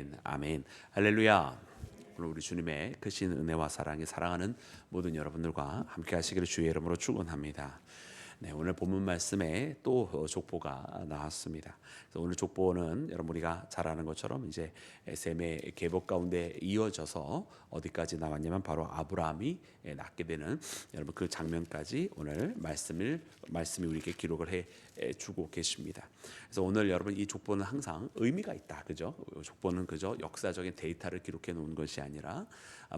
아멘, 아멘, 할렐루야. 오늘 우리 주님의 크신 은혜와 사랑이 사랑하는 모든 여러분들과 함께 하시기를 주의 이름으로 축원합니다. 네, 오늘 본문 말씀에 또 족보가 나왔습니다. 그래서 오늘 족보는 여러분 우리가 잘 아는 것처럼 이제 셈의 계보 가운데 이어져서 어디까지 나왔냐면 바로 아브라함이 낳게 되는 여러분 그 장면까지 오늘 말씀이 우리에게 기록을 해 주고 계십니다. 그래서 오늘 여러분 이 족보는 항상 의미가 있다, 그죠? 족보는 그저 역사적인 데이터를 기록해 놓은 것이 아니라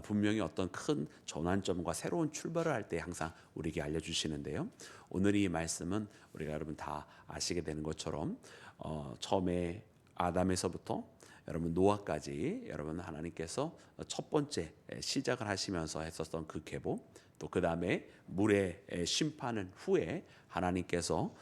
분명히 어떤 큰 전환점과 새로운 출발을 할 때 항상 우리에게 알려주시는데요. 오늘 이 말씀은 우리가 여러분 다 아시게 되는 것처럼 처음에 아담에서부터 여러분 노아까지 여러분 하나님께서 첫 번째 시작을 하시면서 했었던 그 계보, 또 그 다음에 물의 심판은 후에 하나님께서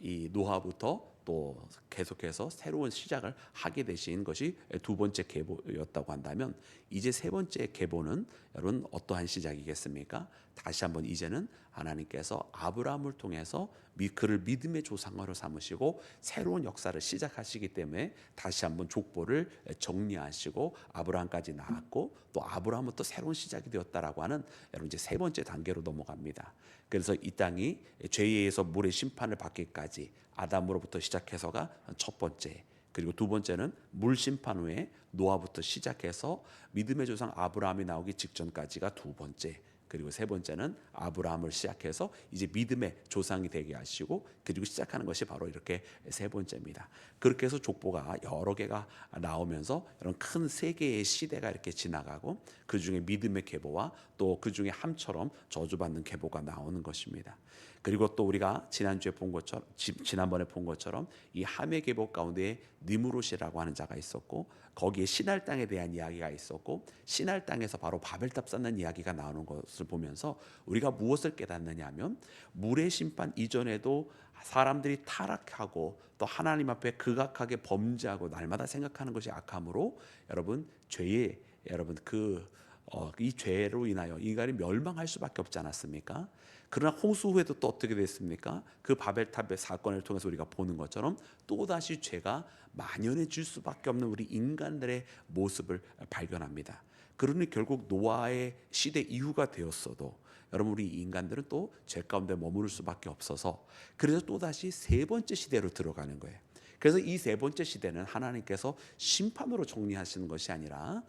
이 노아부터 또 계속해서 새로운 시작을 하게 되신 것이 두 번째 계보였다고 한다면, 이제 세 번째 계보는 여러분 어떠한 시작이겠습니까? 다시 한번 이제는 하나님께서 아브라함을 통해서 그를 믿음의 조상으로 삼으시고 새로운 역사를 시작하시기 때문에 다시 한번 족보를 정리하시고 아브라함까지 나왔고, 또 아브라함부터 새로운 시작이 되었다라고 하는 여러분 이제 세 번째 단계로 넘어갑니다. 그래서 이 땅이 죄에 의해서 물의 심판을 받기까지 아담으로부터 시작해서가 첫 번째, 그리고 두 번째는 물 심판 후에 노아부터 시작해서 믿음의 조상 아브라함이 나오기 직전까지가 두 번째, 그리고 세 번째는 아브라함을 시작해서 이제 믿음의 조상이 되게 하시고 그리고 시작하는 것이 바로 이렇게 세 번째입니다. 그렇게 해서 족보가 여러 개가 나오면서 이런 큰 세 개의 시대가 이렇게 지나가고 그 중에 믿음의 계보와 또 그 중에 함처럼 저주받는 계보가 나오는 것입니다. 그리고 또 우리가 지난번에 본 것처럼 이 함의 계보 가운데 니무롯이라고 하는 자가 있었고, 거기에 시날 땅에 대한 이야기가 있었고, 시날 땅에서 바로 바벨탑 쌓는 이야기가 나오는 것을 보면서 우리가 무엇을 깨닫느냐 하면, 물의 심판 이전에도 사람들이 타락하고 또 하나님 앞에 극악하게 범죄하고 날마다 생각하는 것이 악함으로 여러분 죄에 여러분 이 죄로 인하여 인간이 멸망할 수밖에 없지 않았습니까? 그러나 홍수 후에도 또 어떻게 됐습니까? 그 바벨탑의 사건을 통해서 우리가 보는 것처럼 또다시 죄가 만연해질 수밖에 없는 우리 인간들의 모습을 발견합니다. 그러니 결국 노아의 시대 이후가 되었어도 여러분 우리 인간들은 또 죄 가운데 머무를 수밖에 없어서, 그래서 또다시 세 번째 시대로 들어가는 거예요. 그래서 이 세 번째 시대는 하나님께서 심판으로 정리하시는 것이 아니라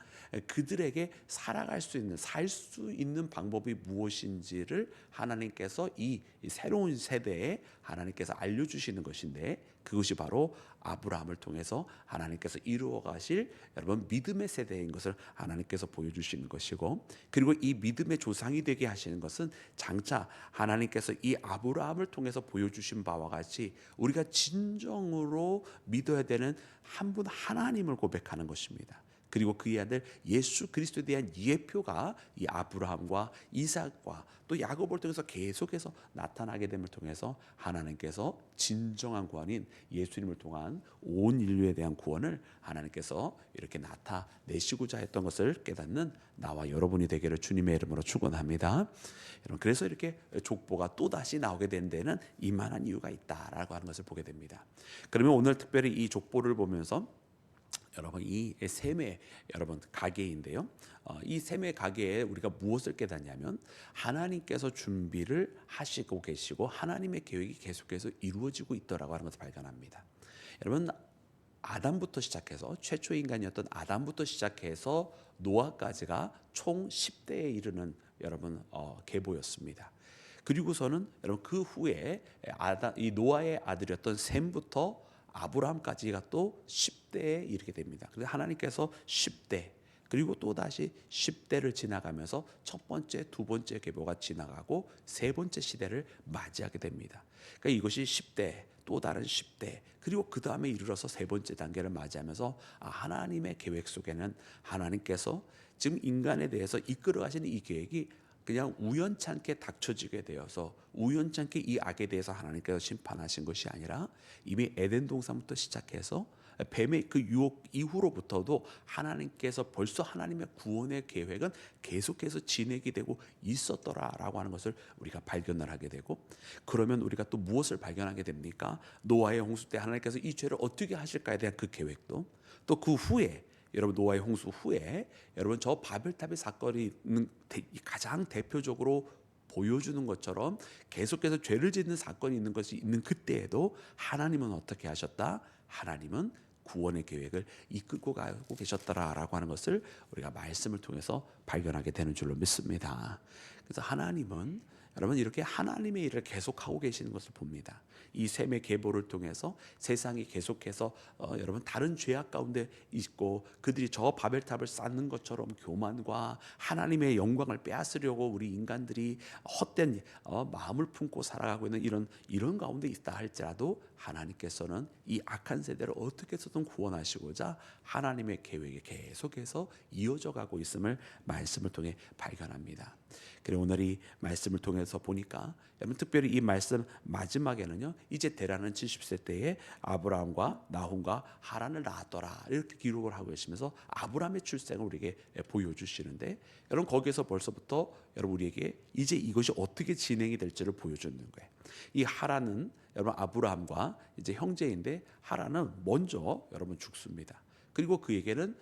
그들에게 살아갈 수 있는, 살 수 있는 방법이 무엇인지를 하나님께서 이 새로운 세대에 하나님께서 알려주시는 것인데, 그것이 바로 아브라함을 통해서 하나님께서 이루어 가실 여러분 믿음의 세대인 것을 하나님께서 보여주시는 것이고, 그리고 이 믿음의 조상이 되게 하시는 것은 장차 하나님께서 이 아브라함을 통해서 보여주신 바와 같이 우리가 진정으로 믿어야 되는 한 분 하나님을 고백하는 것입니다. 그리고 그의 아들 예수 그리스도에 대한 예표가 이 아브라함과 이삭과 또 야곱을 통해서 계속해서 나타나게 됨을 통해서 하나님께서 진정한 구원인 예수님을 통한 온 인류에 대한 구원을 하나님께서 이렇게 나타내시고자 했던 것을 깨닫는 나와 여러분이 되기를 주님의 이름으로 축원합니다. 여러분, 그래서 이렇게 족보가 또다시 나오게 된 데는 이만한 이유가 있다라고 하는 것을 보게 됩니다. 그러면 오늘 특별히 이 족보를 보면서 여러분 이 셈의 여러분 가계인데요. 이 셈의 가계에 우리가 무엇을 깨닫냐면, 하나님께서 준비를 하시고 계시고 하나님의 계획이 계속해서 이루어지고 있더라고 하는 것을 발견합니다. 여러분 아담부터 시작해서 최초 인간이었던 아담부터 시작해서 노아까지가 총 10대에 이르는 여러분 계보였습니다. 그리고서는 여러분 그 후에 이 노아의 아들이었던 셈부터 아브라함까지가 또 10대에 이르게 됩니다. 그래서 하나님께서 10대 그리고 또 다시 10대를 지나가면서 첫 번째, 두 번째 계보가 지나가고 세 번째 시대를 맞이하게 됩니다. 그러니까 이것이 10대, 또 다른 10대, 그리고 그 다음에 이르러서 세 번째 단계를 맞이하면서 하나님의 계획 속에는 하나님께서 지금 인간에 대해서 이끌어 가시는 이 계획이 그냥 우연찮게 닥쳐지게 되어서 우연찮게 이 악에 대해서 하나님께서 심판하신 것이 아니라 이미 에덴 동산부터 시작해서 뱀의 그 유혹 이후로부터도 하나님께서 벌써 하나님의 구원의 계획은 계속해서 진행이 되고 있었더라라고 하는 것을 우리가 발견을 하게 되고, 그러면 우리가 또 무엇을 발견하게 됩니까? 노아의 홍수 때 하나님께서 이 죄를 어떻게 하실까에 대한 그 계획도, 또 그 후에 여러분 노아의 홍수 후에 여러분 저 바벨탑의 사건이 있는 가장 대표적으로 보여주는 것처럼 계속해서 죄를 짓는 사건이 있는 것이 있는 그때에도 하나님은 어떻게 하셨다? 하나님은 구원의 계획을 이끌고 가고 계셨더라라고 하는 것을 우리가 말씀을 통해서 발견하게 되는 줄로 믿습니다. 그래서 하나님은 여러분 이렇게 하나님의 일을 계속하고 계시는 것을 봅니다. 이 셈의 계보를 통해서 세상이 계속해서 여러분 다른 죄악 가운데 있고 그들이 저 바벨탑을 쌓는 것처럼 교만과 하나님의 영광을 빼앗으려고 우리 인간들이 헛된 마음을 품고 살아가고 있는 이런 가운데 있다 할지라도 하나님께서는 이 악한 세대를 어떻게 해서든 구원하시고자 하나님의 계획이 계속해서 이어져 가고 있음을 말씀을 통해 발견합니다. 그리고 오늘 이 말씀을 통해서 보니까 여러분 특별히 이 말씀 마지막에는요, 이제 데라는 70세 때에 아브라함과 나훔과 하란을 낳았더라 이렇게 기록을 하고 계시면서 아브라함의 출생을 우리에게 보여주시는데, 여러분 거기에서 벌써부터 여러분 우리에게 이제 이것이 어떻게 진행이 될지를 보여주는 거예요. 이 하란은 여러분 아브라함과 이제 형제인데 하란은 먼저 여러분 죽습니다. 그리고 그에게는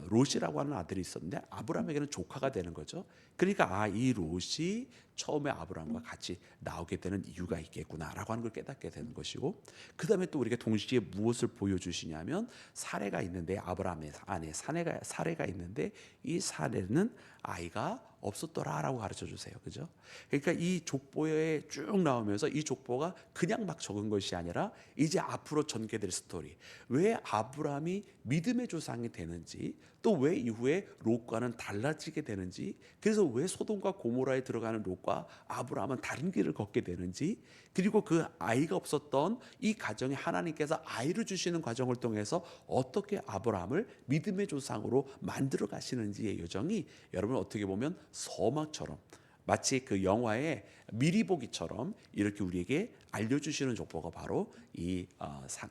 롯이라고 하는 아들이 있었는데 아브라함에게는 조카가 되는 거죠. 그러니까 이 롯이 처음에 아브라함과 같이 나오게 되는 이유가 있겠구나라고 하는 걸 깨닫게 되는 것이고, 그 다음에 또 우리가 동시에 무엇을 보여주시냐면 사레가 있는데, 아브라함의 아내 사레가 있는데 이 사레는 아이가 없었더라라고 가르쳐 주세요. 그죠? 그러니까 이 족보에 쭉 나오면서 이 족보가 그냥 막 적은 것이 아니라 이제 앞으로 전개될 스토리, 왜 아브라함이 믿음의 조상이 되는지, 또 왜 이후에 롯과는 달라지게 되는지, 그래서 왜 소돔과 고모라에 들어가는 롯과 아브라함은 다른 길을 걷게 되는지, 그리고 그 아이가 없었던 이 가정에 하나님께서 아이를 주시는 과정을 통해서 어떻게 아브라함을 믿음의 조상으로 만들어 가시는지의 여정이 여러분 어떻게 보면 서막처럼, 마치 그 영화의 미리 보기처럼 이렇게 우리에게 알려주시는 족보가 바로 이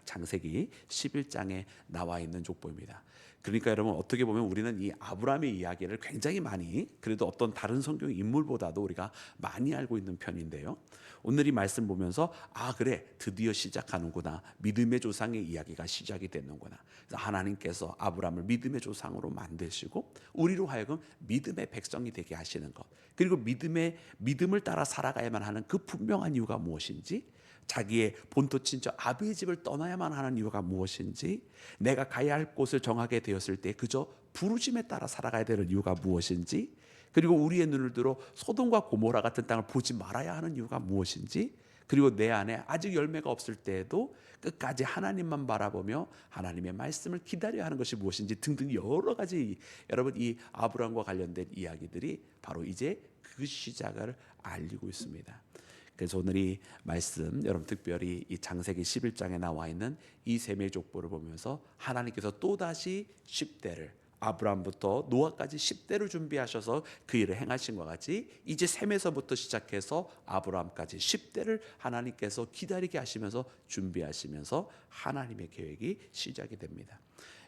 창세기 11장에 나와 있는 족보입니다. 그러니까 여러분 어떻게 보면 우리는 이 아브라함의 이야기를 굉장히 많이, 그래도 어떤 다른 성경 인물보다도 우리가 많이 알고 있는 편인데요, 오늘 이 말씀 보면서 그래 드디어 시작하는구나, 믿음의 조상의 이야기가 시작이 되는구나. 그래서 하나님께서 아브라함을 믿음의 조상으로 만드시고 우리로 하여금 믿음의 백성이 되게 하시는 것, 그리고 믿음을 따라 살아가야만 하는 그 분명한 이유가 무엇인지, 자기의 본토 친척 아비의 집을 떠나야만 하는 이유가 무엇인지, 내가 가야 할 곳을 정하게 되었을 때 그저 부르심에 따라 살아가야 되는 이유가 무엇인지, 그리고 우리의 눈을 들어 소돔과 고모라 같은 땅을 보지 말아야 하는 이유가 무엇인지, 그리고 내 안에 아직 열매가 없을 때에도 끝까지 하나님만 바라보며 하나님의 말씀을 기다려야 하는 것이 무엇인지 등등 여러 가지, 여러분 이 아브라함과 관련된 이야기들이 바로 이제 그 시작을 알리고 있습니다. 그래서 오늘 이 말씀, 여러분 특별히 이 창세기 11장에 나와 있는 이 셈의 족보를 보면서 하나님께서 또다시 10대를, 아브라함부터 노아까지 10대를 준비하셔서 그 일을 행하신 것 같이 이제 셈에서부터 시작해서 아브라함까지 10대를 하나님께서 기다리게 하시면서 준비하시면서 하나님의 계획이 시작이 됩니다.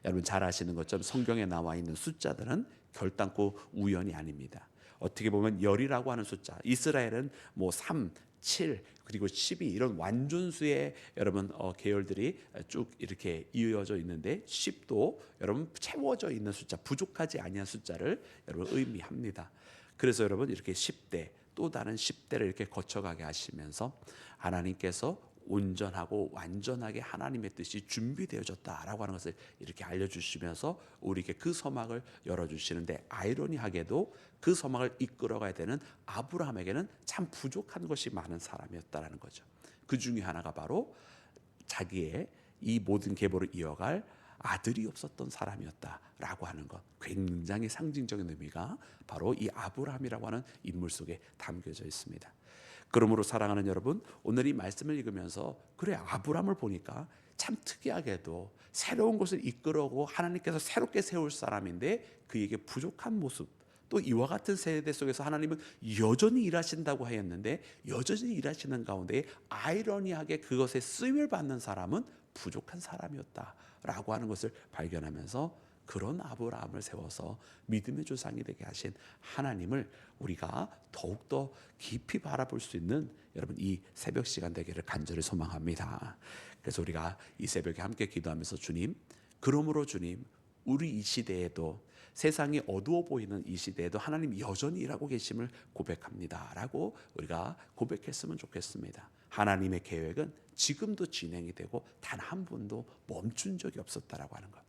여러분 잘 아시는 것처럼 성경에 나와 있는 숫자들은 결단코 우연이 아닙니다. 어떻게 보면 열이라고 하는 숫자, 이스라엘은 3, 7 그리고 12 이런 완전수의 여러분 계열들이 쭉 이렇게 이어져 있는데 10도 여러분 채워져 있는 숫자, 부족하지 아니한 숫자를 여러분 의미합니다. 그래서 여러분 이렇게 10대 또 다른 10대를 이렇게 거쳐가게 하시면서 하나님께서 온전하고 완전하게 하나님의 뜻이 준비되어졌다라고 하는 것을 이렇게 알려주시면서 우리에게 그 서막을 열어주시는데, 아이러니하게도 그 서막을 이끌어가야 되는 아브라함에게는 참 부족한 것이 많은 사람이었다라는 거죠. 그 중에 하나가 바로 자기의 이 모든 계보를 이어갈 아들이 없었던 사람이었다라고 하는 것, 굉장히 상징적인 의미가 바로 이 아브라함이라고 하는 인물 속에 담겨져 있습니다. 그러므로 사랑하는 여러분, 오늘 이 말씀을 읽으면서 그래 아브라함을 보니까 참 특이하게도 새로운 것을 이끌어오고 하나님께서 새롭게 세울 사람인데 그에게 부족한 모습, 또 이와 같은 세대 속에서 하나님은 여전히 일하신다고 하였는데 여전히 일하시는 가운데 아이러니하게 그것에 쓰임을 받는 사람은 부족한 사람이었다라고 하는 것을 발견하면서 그런 아브라함을 세워서 믿음의 조상이 되게 하신 하나님을 우리가 더욱더 깊이 바라볼 수 있는 여러분 이 새벽 시간 되기를 간절히 소망합니다. 그래서 우리가 이 새벽에 함께 기도하면서 주님, 그러므로 주님 우리 이 시대에도 세상이 어두워 보이는 이 시대에도 하나님 여전히 일하고 계심을 고백합니다라고 우리가 고백했으면 좋겠습니다. 하나님의 계획은 지금도 진행이 되고 단 한 번도 멈춘 적이 없었다라고 하는 것.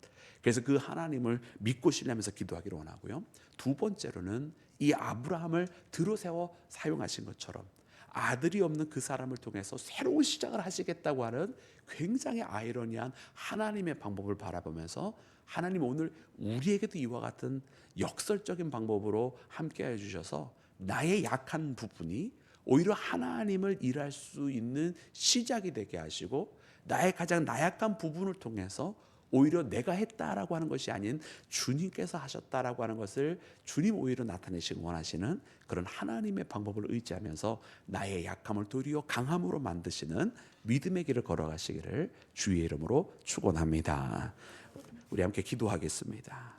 그래서 그 하나님을 믿고 신뢰하면서 기도하기를 원하고요. 두 번째로는 이 아브라함을 들어세워 사용하신 것처럼 아들이 없는 그 사람을 통해서 새로운 시작을 하시겠다고 하는 굉장히 아이러니한 하나님의 방법을 바라보면서 하나님 오늘 우리에게도 이와 같은 역설적인 방법으로 함께해 주셔서 나의 약한 부분이 오히려 하나님을 일할 수 있는 시작이 되게 하시고 나의 가장 나약한 부분을 통해서 오히려 내가 했다라고 하는 것이 아닌 주님께서 하셨다라고 하는 것을 주님 오히려 나타내시기 원하시는 그런 하나님의 방법을 의지하면서 나의 약함을 도리어 강함으로 만드시는 믿음의 길을 걸어가시기를 주의 이름으로 축원합니다. 우리 함께 기도하겠습니다.